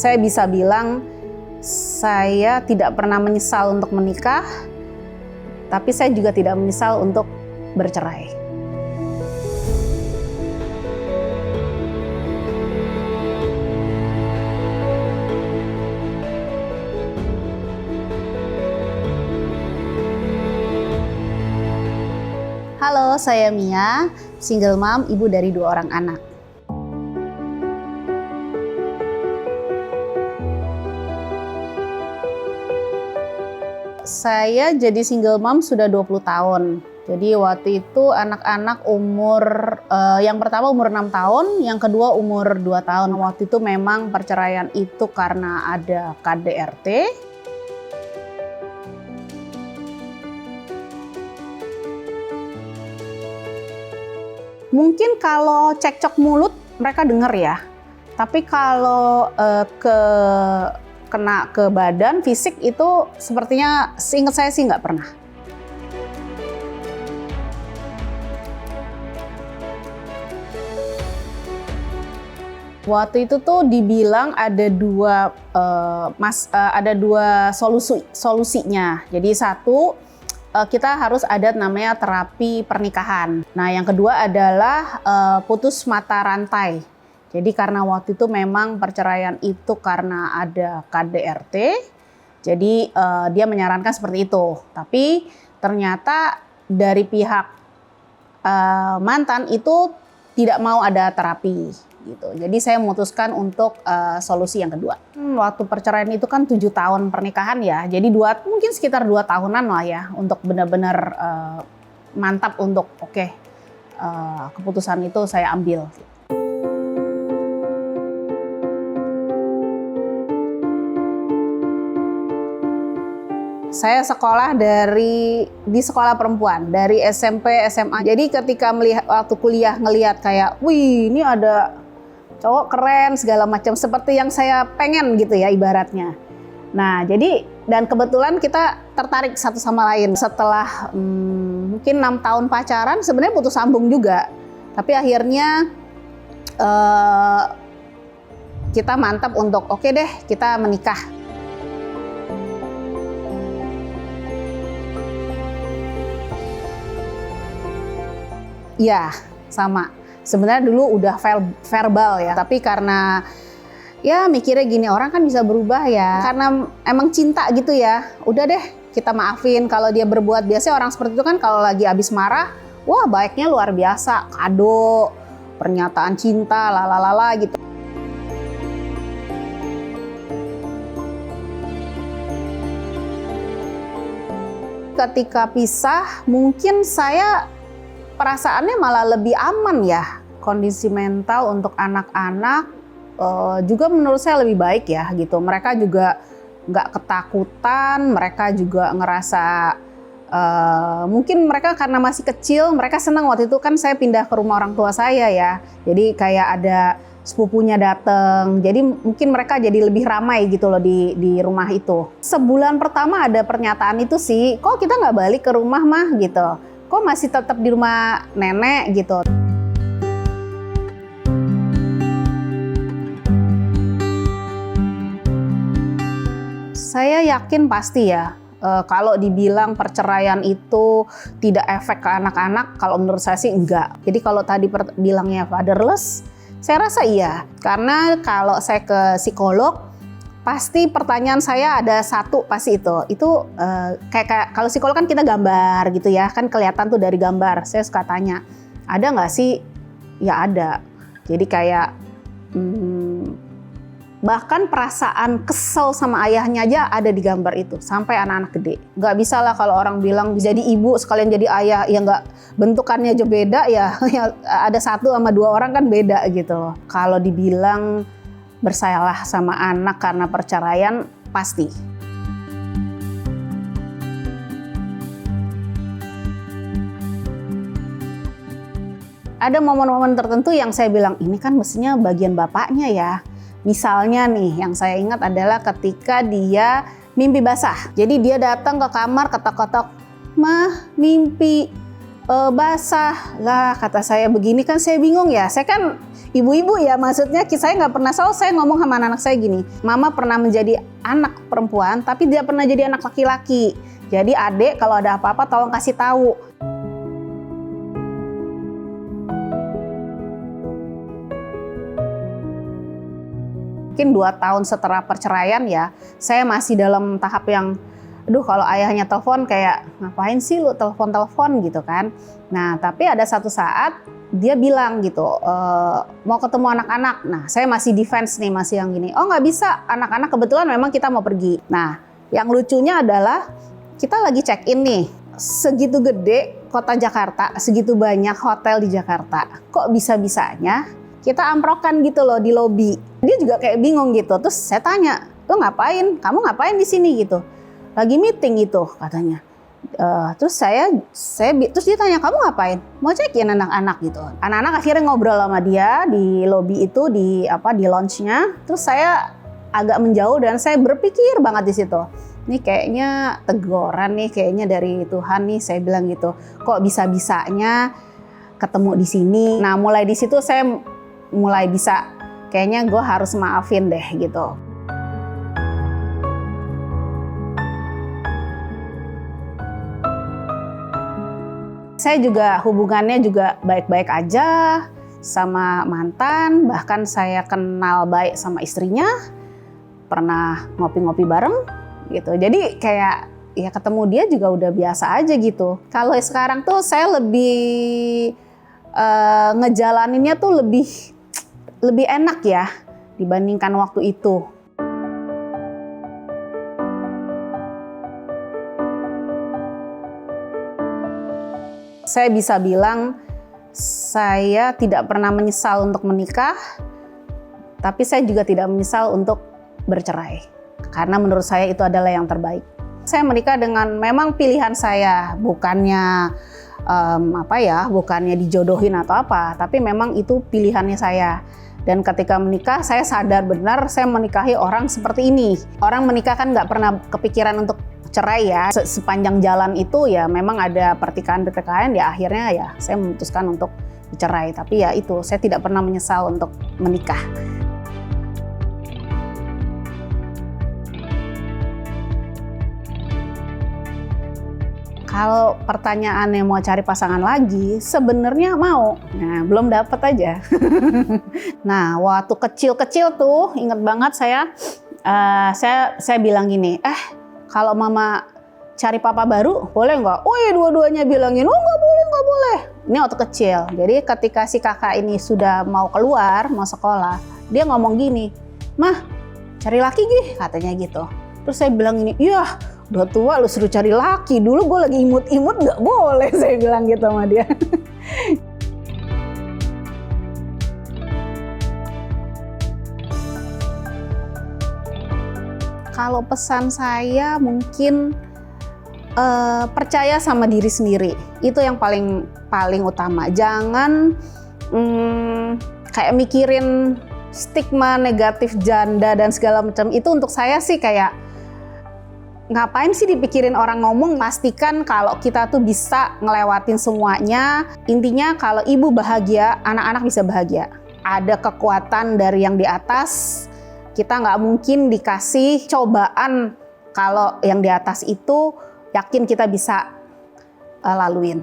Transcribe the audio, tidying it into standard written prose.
Saya bisa bilang saya tidak pernah menyesal untuk menikah, tapi saya juga tidak menyesal untuk bercerai. Halo, saya Mia, single mom, ibu dari 2 orang anak. Saya jadi single mom sudah 20 tahun. Jadi waktu itu anak-anak umur, yang pertama umur 6 tahun, yang kedua umur 2 tahun. Waktu itu memang perceraian itu karena ada KDRT. Mungkin kalau cekcok mulut mereka denger ya, tapi kalau kena ke badan, fisik itu sepertinya seingat saya sih nggak pernah. Waktu itu tuh dibilang ada dua solusinya. Jadi satu, kita harus ada namanya terapi pernikahan. Nah, yang kedua adalah putus mata rantai. Jadi karena waktu itu memang perceraian itu karena ada KDRT, jadi dia menyarankan seperti itu. Tapi ternyata dari pihak mantan itu tidak mau ada terapi gitu. Jadi saya memutuskan untuk solusi yang kedua. Waktu perceraian itu kan 7 tahun pernikahan ya, jadi mungkin sekitar 2 tahunan lah ya untuk benar-benar mantap untuk keputusan itu saya ambil. Saya sekolah di sekolah perempuan dari SMP, SMA. Jadi ketika waktu kuliah ngelihat kayak, wih ini ada cowok keren segala macam seperti yang saya pengen gitu ya ibaratnya. Nah jadi dan kebetulan kita tertarik satu sama lain. Setelah mungkin 6 tahun pacaran sebenarnya putus sambung juga. Tapi akhirnya kita mantap untuk oke deh kita menikah. Ya, sama. Sebenarnya dulu udah verbal ya, tapi karena ya mikirnya gini, orang kan bisa berubah ya. Karena emang cinta gitu ya, udah deh kita maafin kalau dia berbuat. Biasanya orang seperti itu kan kalau lagi habis marah, wah baiknya luar biasa, kado, pernyataan cinta, lalalala gitu. Ketika pisah, mungkin saya perasaannya malah lebih aman ya. Kondisi mental untuk anak-anak juga menurut saya lebih baik ya gitu. Mereka juga nggak ketakutan, mereka juga ngerasa mungkin mereka karena masih kecil, mereka senang. Waktu itu kan saya pindah ke rumah orang tua saya ya. Jadi kayak ada sepupunya datang. Jadi mungkin mereka jadi lebih ramai gitu loh di rumah itu. Sebulan pertama ada pernyataan itu sih, kok kita nggak balik ke rumah mah gitu. Kok masih tetap di rumah nenek gitu. Saya yakin pasti ya, kalau dibilang perceraian itu tidak efek ke anak-anak, kalau menurut saya sih enggak. Jadi kalau tadi bilangnya fatherless, saya rasa iya. Karena kalau saya ke psikolog, pasti pertanyaan saya ada satu pasti itu kayak kalau psikolog kan kita gambar gitu ya, kan kelihatan tuh dari gambar. Saya suka tanya, ada nggak sih? Ya ada. Jadi kayak bahkan perasaan kesel sama ayahnya aja ada di gambar itu sampai anak-anak gede. Nggak bisa lah kalau orang bilang jadi ibu sekalian jadi ayah, ya nggak, bentukannya aja beda ya. Ada 1 sama 2 orang kan beda gitu. Kalau dibilang bersalah sama anak karena perceraian, pasti. Ada momen-momen tertentu yang saya bilang, ini kan mestinya bagian bapaknya ya. Misalnya nih, yang saya ingat adalah ketika dia mimpi basah. Jadi dia datang ke kamar ketok-ketok, "Mah, mimpi Basah lah, kata saya. Begini kan saya bingung ya, saya kan ibu-ibu ya, maksudnya saya nggak pernah, selalu saya ngomong sama anak saya gini, mama pernah menjadi anak perempuan tapi tidak pernah jadi anak laki-laki. Jadi adik kalau ada apa-apa tolong kasih tahu. Mungkin 2 tahun setelah perceraian ya, saya masih dalam tahap yang aduh, kalau ayahnya telepon kayak ngapain sih lu telepon-telepon gitu kan. Nah, tapi ada satu saat dia bilang gitu, mau ketemu anak-anak. Nah, saya masih defense nih, masih yang gini, oh nggak bisa, anak-anak kebetulan memang kita mau pergi. Nah, yang lucunya adalah kita lagi check-in nih, segitu gede kota Jakarta, segitu banyak hotel di Jakarta, kok bisa-bisanya kita amprokan gitu loh di lobi. Dia juga kayak bingung gitu, terus saya tanya, lu ngapain, kamu ngapain di sini gitu. Lagi meeting gitu katanya. Terus terus dia tanya, kamu ngapain? Mau check-in anak-anak gitu. Anak-anak akhirnya ngobrol sama dia di lobby itu, di lounge-nya. Terus saya agak menjauh dan saya berpikir banget di situ. Ini kayaknya teguran nih, kayaknya dari Tuhan nih, saya bilang gitu. Kok bisa-bisanya ketemu di sini? Nah, mulai di situ saya mulai bisa, kayaknya gue harus maafin deh gitu. Saya juga hubungannya juga baik-baik aja sama mantan, bahkan saya kenal baik sama istrinya, pernah ngopi-ngopi bareng gitu. Jadi kayak ya ketemu dia juga udah biasa aja gitu. Kalau sekarang tuh saya lebih ngejalaninnya tuh lebih enak ya dibandingkan waktu itu. Saya bisa bilang saya tidak pernah menyesal untuk menikah, tapi saya juga tidak menyesal untuk bercerai. Karena menurut saya itu adalah yang terbaik. Saya menikah dengan memang pilihan saya, bukannya bukannya dijodohin atau apa, tapi memang itu pilihannya saya. Dan ketika menikah, saya sadar benar saya menikahi orang seperti ini. Orang menikah kan nggak pernah kepikiran untuk cerai ya. Sepanjang jalan itu ya memang ada pertikaian-pertikaian, ya akhirnya ya saya memutuskan untuk bercerai. Tapi ya itu, saya tidak pernah menyesal untuk menikah. Kalau pertanyaannya mau cari pasangan lagi, sebenarnya mau. Nah, belum dapat aja. Nah, waktu kecil-kecil tuh, inget banget saya bilang gini, kalau mama cari papa baru, boleh nggak? Oh iya, dua-duanya bilangin, oh nggak boleh. Ini waktu kecil. Jadi ketika si kakak ini sudah mau keluar, mau sekolah, dia ngomong gini, mah cari laki gih, katanya gitu. Terus saya bilang gini, iya udah tua lu suruh cari laki, dulu gue lagi imut-imut nggak boleh, saya bilang gitu sama dia. Kalau pesan saya mungkin percaya sama diri sendiri, itu yang paling utama. Jangan kayak mikirin stigma negatif janda dan segala macam. Itu untuk saya sih kayak ngapain sih dipikirin orang ngomong. Pastikan kalau kita tuh bisa ngelewatin semuanya. Intinya kalau ibu bahagia, anak-anak bisa bahagia. Ada kekuatan dari yang di atas. Kita nggak mungkin dikasih cobaan kalau yang di atas itu yakin kita bisa laluin.